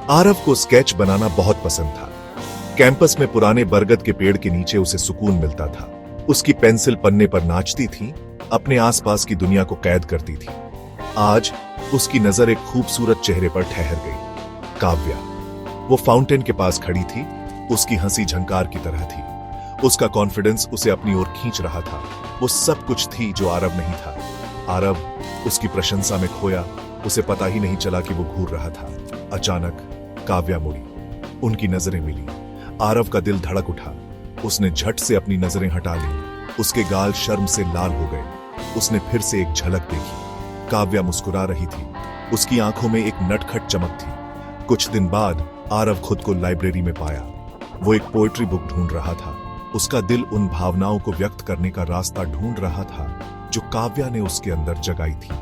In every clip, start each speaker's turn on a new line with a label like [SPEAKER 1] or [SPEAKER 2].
[SPEAKER 1] आरव को स्केच बनाना बहुत पसंद था। कैंपस में पुराने बरगद के पेड़ के नीचे उसे सुकून मिलता था। उसकी पेंसिल पन्ने पर नाचती थी, अपने आसपास की दुनिया को कैद करती थी। आज उसकी नजर एक खूबसूरत चेहरे पर ठहर गई, काव्या। वो फाउंटेन के पास खड़ी थी, उसकी हंसी झंकार की तरह थी। उसका कॉन्फिडेंस उसे अपनी ओर खींच रहा था। वो सब कुछ थी जो आरव नहीं था। आरव उसकी प्रशंसा में खोया, उसे पता ही नहीं चला कि वो घूर रहा था। अचानक काव्या मुड़ी, उनकी नजरें मिली। आरव का दिल धड़क उठा। उसने झट से अपनी नजरें हटा ली। उसके गाल शर्म से लाल हो गए। उसने फिर से एक झलक देखी। काव्या मुस्कुरा रही थी, उसकी आंखों में एक नटखट चमक थी। कुछ दिन बाद आरव खुद को लाइब्रेरी में पाया। वो एक पोएट्री बुक ढूंढ रहा था। उसका दिल उन भावनाओं को व्यक्त करने का रास्ता ढूंढ रहा था जो काव्या ने उसके अंदर जगाई थी।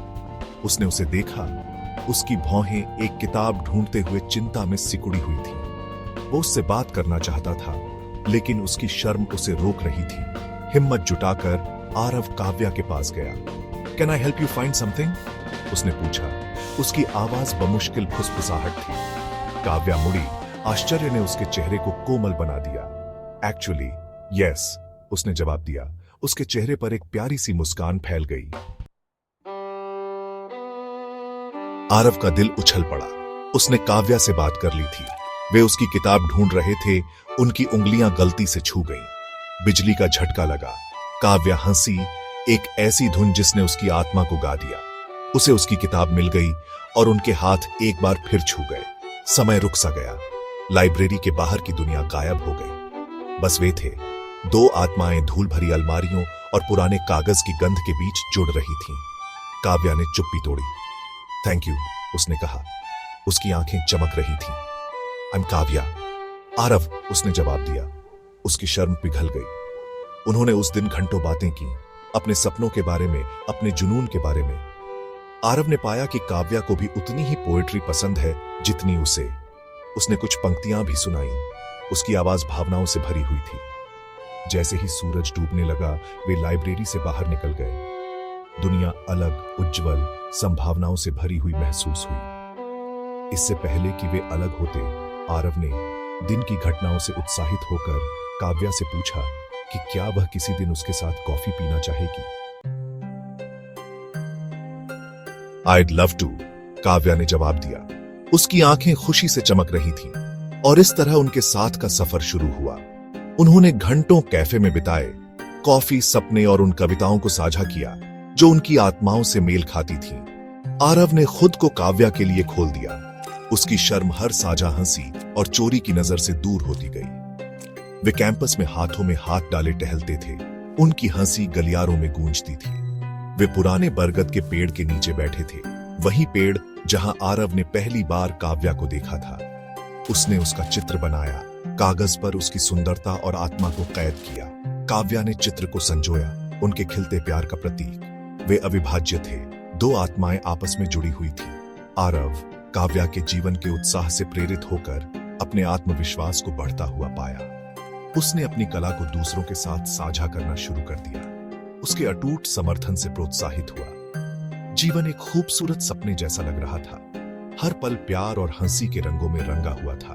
[SPEAKER 1] उसने उसे देखा, उसकी भौहें एक किताब ढूंढते हुए चिंता में सिकुड़ी हुई थी। वो उससे बात करना चाहता था, लेकिन उसकी शर्म उसे रोक रही थी। हिम्मत जुटाकर आरव काव्या के पास गया। Can I help you find something? उसने पूछा। उसकी आवाज बमुश्किल फुसफुसाहट थी। काव्या मुड़ी, आश्चर्य ने उसके चेहरे को कोमल बना दिया। एक्चुअली यस, उसने जवाब दिया। उसके चेहरे पर एक प्यारी सी मुस्कान फैल गई। आरव का दिल उछल पड़ा। उसने काव्या से बात कर ली थी। वे उसकी किताब ढूंढ रहे थे। उनकी उंगलियां गलती से छू गईं। बिजली का झटका लगा। काव्या हंसी, एक ऐसी धुन जिसने उसकी आत्मा को गा दिया। उसे उसकी किताब मिल गई और उनके हाथ एक बार फिर छू गए। समय रुक सा गया। लाइब्रेरी के बाहर की दुनिया गायब हो गई। बस वे थे, दो आत्माएं धूल भरी अलमारियों और पुराने कागज की गंध के बीच जुड़ रही थीं। काव्या ने चुप्पी तोड़ी। थैंक यू, उसने कहा। उसकी आंखें चमक रही थीं। I am Kavya. आरव, उसने जवाब दिया। उसकी शर्म पिघल गई। उन्होंने उस दिन घंटों बातें की, अपने सपनों के बारे में, अपने जुनून के बारे में। आरव ने पाया कि काव्या को भी उतनी ही पोएट्री पसंद है जितनी उसे। उसने कुछ पंक्तियां भी सुनाई। उसकी आवाज भावनाओं से भरी हुई थी। जैसे ही सूरज डूबने लगा, वे लाइब्रेरी से बाहर निकल गए। दुनिया अलग, उज्जवल, संभावनाओं से भरी हुई महसूस हुई। इससे पहले कि वे अलग होते, आरव ने दिन की घटनाओं से उत्साहित होकर काव्या से पूछा कि क्या वह किसी दिन उसके साथ कॉफी पीना चाहेगी। I'd love to, काव्या ने जवाब दिया। उसकी आंखें खुशी से चमक रही थीं और इस तरह उनके साथ का सफर शुरू हुआ। उन्होंने घंटों कैफे में बिताए, कॉफी, सपने और उन कविताओं को साझा किया जो उनकी आत्माओं से मेल खाती थीं। आरव ने खुद को काव्या के लिए खोल दिया। उसकी शर्म हर साझा हंसी और चोरी की नजर से दूर होती गई। वे कैंपस में हाथों में हाथ डाले टहलते थे। उनकी हंसी गलियारों में गूंजती थी। वे पुराने बरगद के पेड़ के नीचे बैठे थे, वही पेड़ जहां आरव ने पहली बार काव्या को देखा था। उसने उसका चित्र बनाया, कागज पर उसकी सुंदरता और आत्मा को कैद किया। काव्या ने चित्र को संजोया, उनके खिलते प्यार का प्रतीक। वे अविभाज्य थे, दो आत्माएं आपस में जुड़ी हुई थी। आरव काव्या के जीवन के उत्साह से प्रेरित होकर अपने आत्मविश्वास को बढ़ता हुआ पाया। उसने अपनी कला को दूसरों के साथ साझा करना शुरू कर दिया। उसके अटूट समर्थन से प्रोत्साहित हुआ। जीवन एक खूबसूरत सपने जैसा लग रहा था। हर पल प्यार और हंसी के रंगों में रंगा हुआ था।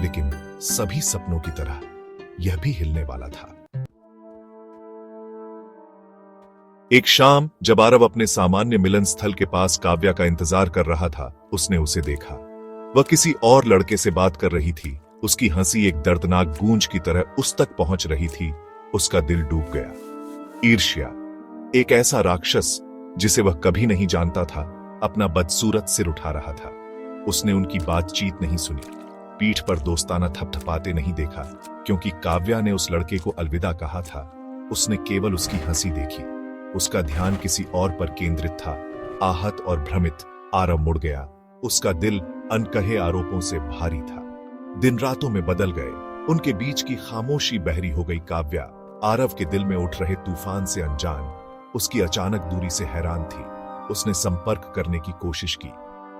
[SPEAKER 1] लेकिन सभी सपनों की तरह यह भी हिलने वाला था। एक शाम जब आरव अपने सामान्य मिलन स्थल के पास काव्या का इंतजार कर रहा था, उसने उसे देखा। वह किसी और लड़के से बात कर रही थी। उसकी हंसी एक दर्दनाक गूंज की तरह उस तक पहुंच रही थी। उसका दिल डूब गया। ईर्ष्या, एक ऐसा राक्षस जिसे वह कभी नहीं जानता था, अपना बदसूरत सिर उठा रहा था। उसने उनकी बातचीत नहीं सुनी, पीठ पर दोस्ताना थपथपाते नहीं देखा, क्योंकि काव्या ने उस लड़के को अलविदा कहा था। उसने केवल उसकी हंसी देखी। उसका ध्यान किसी और पर केंद्रित था। आहत और भ्रमित आरव मुड़ गया। उसका दिल अनकहे आरोपों से भारी था। दिन रातों में बदल गए। उनके बीच की खामोशी बहरी हो गई। काव्या आरव के दिल में उठ रहे तूफान से अनजान, उसकी अचानक दूरी से हैरान थी। उसने संपर्क करने की कोशिश की,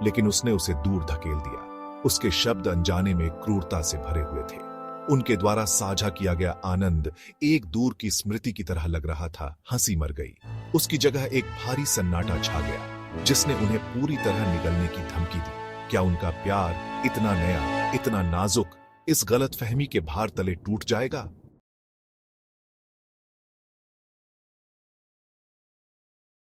[SPEAKER 1] लेकिन उसने उसे दूर धकेल दिया। उसके शब्द अनजाने में क्रूरता से भरे हुए थे। उनके द्वारा साझा किया गया आनंद एक दूर की स्मृति की तरह लग रहा था। हंसी मर गई। उसकी जगह एक भारी सन्नाटा छा गया, जिसने उन्हें पूरी तरह निगलने की धमकी दी। क्या उनका प्यार इतना नया, इतना नाजुक, इस गलतफहमी के भार तले टूट जाएगा।